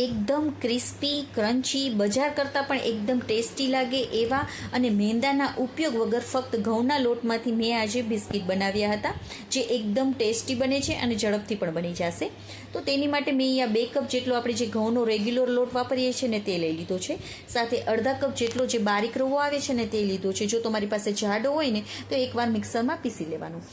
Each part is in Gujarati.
એકદમ ક્રિસ્પી ક્રન્ચી બજાર કરતાં પણ એકદમ ટેસ્ટી લાગે એવા અને મેંદાના ઉપયોગ વગર ફક્ત ઘઉંના લોટમાંથી મેં આજે બિસ્કિટ બનાવ્યા હતા, જે એકદમ ટેસ્ટી બને છે અને ઝડપથી પણ બની જશે. તો તેની માટે મેં અહીંયા 2 કપ જેટલો આપણે જે ઘઉંનો રેગ્યુલર લોટ વાપરીએ છીએ ને તે લઈ લીધો છે. સાથે અડધા કપ જેટલો જે બારીક રવો આવે છે ને તે લીધો છે. જો તમારી પાસે જાડો હોય ને તો એકવાર મિક્સરમાં પીસી લેવાનું.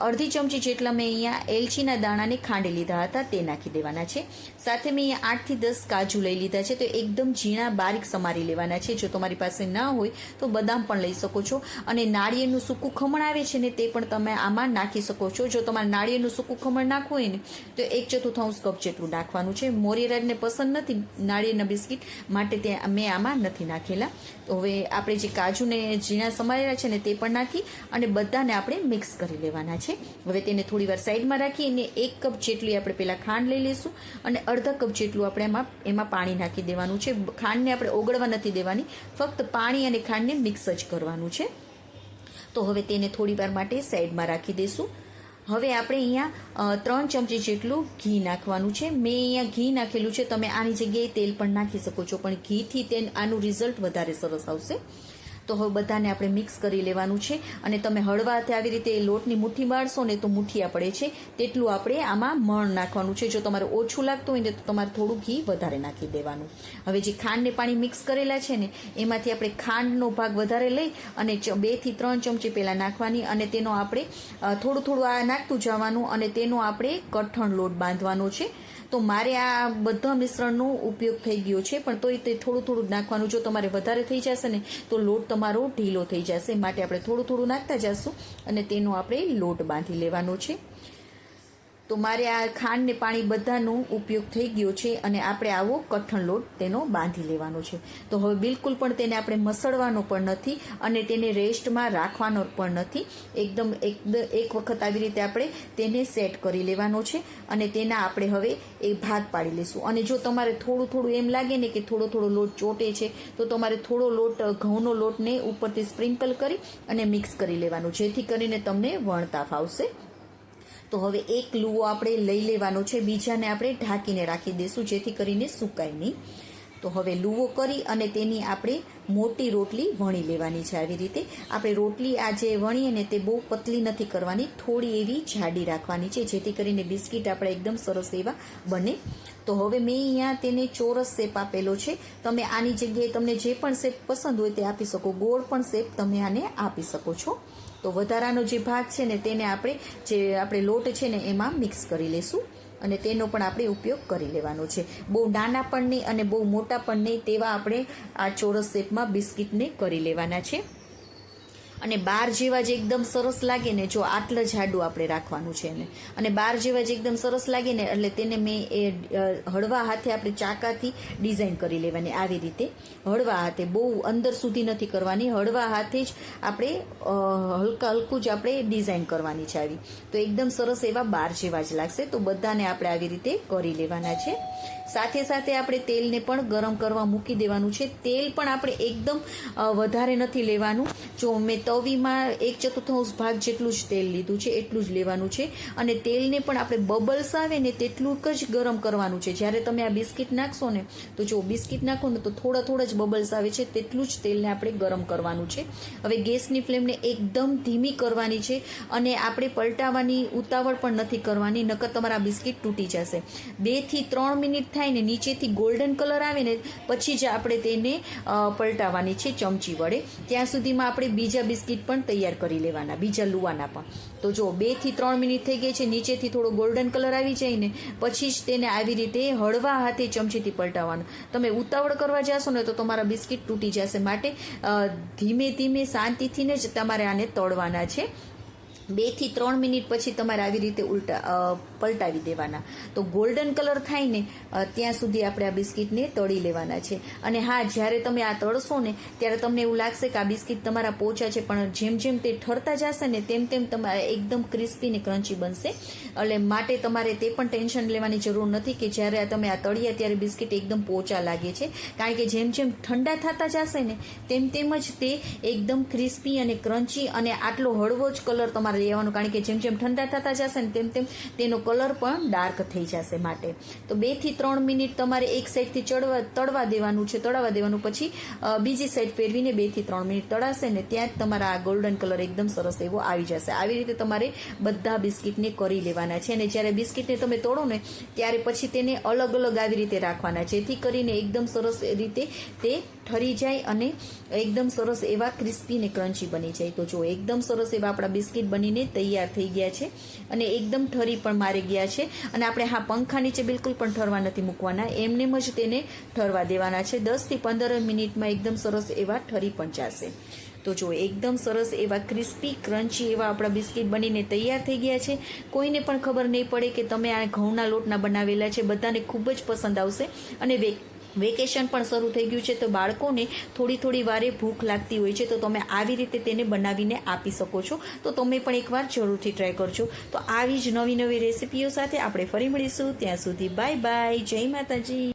અડધી ચમચી જેટલા મેં અહીંયા એલચીના દાણાને ખાંડી લીધા હતા, તે નાખી દેવાના છે. સાથે મેં અહીંયા 8 થી 10 કાજુ લઈ લીધા છે, તો એકદમ ઝીણા બારીક સમારી લેવાના છે. જો તમારી પાસે ના હોય તો બદામ પણ લઈ શકો છો. અને નાળિયેરનું સૂકું ખમણ આવે છે ને તે પણ તમે આમાં નાખી શકો છો. જો તમારે નાળિયેરનું સૂકું ખમણ નાખવું હોય ને તો 1/4 કપ જેટલું નાખવાનું છે. મોરીરાજને પસંદ નથી નાળિયેરના બિસ્કિટ, માટે તે મેં આમાં નથી નાખેલા. તો હવે આપણે જે કાજુને ઝીણા સમારેલા છે ને તે પણ નાખી અને બધાને આપણે મિક્સ કરી લેવાના છે. હવે તેને થોડી વાર સાઈડમાં રાખી અને 1 કપ જેટલી આપણે પહેલાં ખાંડ લઈ લઈશું અને અડધા કપ જેટલું આપણે એમાં પાણી નાખી દેવાનું છે. ખાંડને આપણે ઓગળવા નથી દેવાની, ફક્ત પાણી અને ખાંડને મિક્સ જ કરવાનું છે. તો હવે તેને થોડી વાર માટે સાઈડમાં રાખી દઈશું. હવે આપણે અહીંયા 3 ચમચી જેટલું ઘી નાખવાનું છે. મેં અહીંયા ઘી નાખેલું છે, તમે આની જગ્યાએ તેલ પણ નાખી શકો છો, પણ ઘીથી આનું રિઝલ્ટ વધારે સરસ આવશે. તો હવે બધાને આપણે મિક્સ કરી લેવાનું છે. અને તમે હળવા હાથે આવી રીતે લોટની મુઠ્ઠી બાળશો ને તો મુઠ્ઠિયા પડે છે, તેટલું આપણે આમાં મણ નાખવાનું છે. જો તમારે ઓછું લાગતું હોય ને તો તમારે થોડું ઘી વધારે નાખી દેવાનું. હવે જે ખાંડને પાણી મિક્સ કરેલા છે ને એમાંથી આપણે ખાંડનો ભાગ વધારે લઈ અને 2 થી 3 ચમચી પહેલાં નાખવાની અને તેનો આપણે થોડું આ નાખતું જવાનું અને તેનો આપણે કઠણ લોટ બાંધવાનો છે. તો મારે આ બધા મિશ્રણનો ઉપયોગ થઈ ગયો છે, પણ તોય તે થોડું નાખવાનું. જો તમારે વધારે થઈ જશે ને તો લોટ તમારો ઢીલો થઈ જશે, માટે આપણે થોડું નાખતા જશું અને તેનો આપણે લોટ બાંધી લેવાનો છે. તો મારે આ ખાંડ ને પાણી બધાનો ઉપયોગ થઈ ગયો છે અને આપણે આવો કઠણ લોટ તેનો બાંધી લેવાનો છે. તો હવે બિલકુલ પણ તેને આપણે મસળવાનો પણ નથી અને તેને રેસ્ટમાં રાખવાનો પણ નથી. એકદમ એક વખત આવી રીતે આપણે તેને સેટ કરી લેવાનો છે અને તેના આપણે હવે એક ભાગ પાડી લઈશું. અને જો તમારે થોડું એમ લાગે ને કે થોડો લોટ ચોટે છે તો તમારે થોડો લોટ ઘઉંનો લોટને ઉપરથી સ્પ્રિંકલ કરી અને મિક્સ કરી લેવાનું, જેથી કરીને તમને વણતા ફાવશે. તો હવે એક લુવો આપણે લઈ લેવાનો છે, બીજાને આપણે ઢાંકીને રાખી દઈશું જેથી કરીને સુકાય નહીં. તો હવે લુવો કરી અને તેની આપણે મોટી રોટલી વણી લેવાની છે. આવી રીતે આપણે રોટલી આ જે વણીએ ને તે બહુ પતલી નથી કરવાની, થોડી એવી જાડી રાખવાની છે, જેથી કરીને બિસ્કિટ આપણે એકદમ સરસ એવા બને. તો હવે મેં અહીંયા તેને ચોરસ શેપ આપેલો છે. તમે આની જગ્યાએ તમને જે પણ શેપ પસંદ હોય તે આપી શકો, ગોળ પણ શેપ તમે આને આપી શકો છો. તો વધારાનો જે ભાગ છે ને તેને આપણે લોટ છે ને એમાં મિક્સ કરી લઈશું અને તેનો પણ આપણે ઉપયોગ કરી લેવાનો છે. બહુ નાના પણ નહીં અને બહુ મોટા પણ નહીં તેવા આપણે આ ચોરસ શેપમાં બિસ્કિટને કરી લેવાના છે. અને બાર જેવા જ એકદમ સરસ લાગે ને, જો આટલા જાડું આપણે રાખવાનું છે એને, અને બાર જેવા જ એકદમ સરસ લાગે ને એટલે તેને મેં હળવા હાથે આપણે ચાકાથી ડિઝાઇન કરી લેવાની. આવી રીતે હળવા હાથે, બહુ અંદર સુધી નથી કરવાની, હળવા હાથે જ આપણે હલકું જ આપણે ડિઝાઇન કરવાની છે આવી. તો એકદમ સરસ એવા બાર જેવા જ લાગશે. તો બધાને આપણે આવી રીતે કરી લેવાના છે. સાથે સાથે આપણે તેલને પણ ગરમ કરવા મૂકી દેવાનું છે. તેલ પણ આપણે એકદમ વધારે નથી લેવાનું. જો મેં તવીમાં 1/4 ભાગ જેટલું જ તેલ લીધું છે, એટલું જ લેવાનું છે. અને તેલને પણ આપણે બબલ્સ આવે ને તેટલું જ ગરમ કરવાનું છે. જ્યારે તમે આ બિસ્કિટ નાખશો ને તો જો બિસ્કિટ નાખો ને તો થોડા જ બબલ્સ આવે છે, તેટલું જ તેલને આપણે ગરમ કરવાનું છે. હવે ગેસની ફ્લેમને એકદમ ધીમી કરવાની છે અને આપણે પલટાવવાની ઉતાવળ પણ નથી કરવાની, નકર તમારા બિસ્કિટ તૂટી જશે. 2 થી 3 મિનિટ થાય ને નીચેથી ગોલ્ડન કલર આવે ને પછી જ આપણે તેને પલટાવવાની છે ચમચી વડે. ત્યાં સુધીમાં આપણે બીજા બિસ્કિટ પણ તૈયાર કરી લેવાના, બીજા લુવાના પણ. તો જો 2 થી 3 મિનિટ થઈ ગઈ છે, નીચેથી થોડો ગોલ્ડન કલર આવી જાય ને પછી જ તેને આવી રીતે હળવા હાથે ચમચીથી પલટાવવાનું. તમે ઉતાવળ કરવા જશો ને તો તમારા બિસ્કિટ તૂટી જશે, માટે ધીમે શાંતિથી જ તમારે આને તળવાના છે. 2 થી 3 મિનિટ પછી તમારે આવી રીતે પલટાવી દેવાના. તો ગોલ્ડન કલર થાય ને ત્યાં સુધી આપણે આ બિસ્કિટને તળી લેવાના છે. અને હા, જ્યારે તમે આ તળશો ને ત્યારે તમને એવું લાગશે કે આ બિસ્કિટ તમારા પોચા છે, પણ જેમ તે ઠરતા જશે ને તેમ તમારે એકદમ ક્રિસ્પી ને ક્રન્ચી બનશે. એટલે માટે તમારે તે પણ ટેન્શન લેવાની જરૂર નથી કે જ્યારે તમે આ તળ્યા ત્યારે બિસ્કિટ એકદમ પોચા લાગે છે, કારણ કે જેમ ઠંડા થતા જશે ને તેમ જ તે એકદમ ક્રિસ્પી અને ક્રન્ચી અને આટલો હળવો જ કલર તમારે લેવાનું, કારણ કે જેમ ઠંડા થતા જશે ને તેમ તેનો કલર કલર પણ ડાર્ક થઈ જશે માટે. તો 2 થી 3 મિનિટ તમારે એક સાઈડથી તળવા દેવાનું છે, તળાવવા દેવાનું. પછી બીજી સાઈડ ફેરવીને 2 થી 3 મિનિટ તળાશે ને ત્યાં જ તમારા આ ગોલ્ડન કલર એકદમ સરસ એવો આવી જશે. આવી રીતે તમારે બધા બિસ્કિટને કરી લેવાના છે. અને જ્યારે બિસ્કિટને તમે તોડો ને ત્યારે પછી તેને અલગ અલગ આવી રીતે રાખવાના, જેથી કરીને એકદમ સરસ રીતે તે ઠરી જાય અને એકદમ સરસ એવા ક્રિસ્પી ને ક્રન્ચી બની જાય. તો જો એકદમ સરસ એવા આપણા બિસ્કિટ બનીને તૈયાર થઈ ગયા છે અને એકદમ ઠરી પણ મારી ગયા છે. અને આપણે પંખા નીચે બિલકુલ પણ ઠરવા નથી મૂકવાના, એમનેમ જ તેને ઠરવા દેવાના છે. 10 થી 15 મિનિટમાં એકદમ સરસ એવા ઠરી પણ જશે. તો જો એકદમ સરસ એવા ક્રિસ્પી ક્રન્ચી એવા આપણા બિસ્કિટ બનીને તૈયાર થઈ ગયા છે. કોઈને પણ ખબર નહીં પડે કે તમે આ ઘઉંના લોટના બનાવેલા છે. બધાને ખૂબ જ પસંદ આવશે. અને વેકેશન પણ શરૂ થઈ ગયું છે, તો બાળકોને થોડી વારે ભૂખ લાગતી હોય છે, તો તમે આવી રીતે તેને બનાવીને આપી શકો છો. તો તમે પણ એકવાર જરૂરથી ટ્રાય કરજો. તો આવી જ નવી રેસીપીઓ સાથે આપણે ફરી મળીશું. ત્યાં સુધી બાય બાય, જય માતાજી.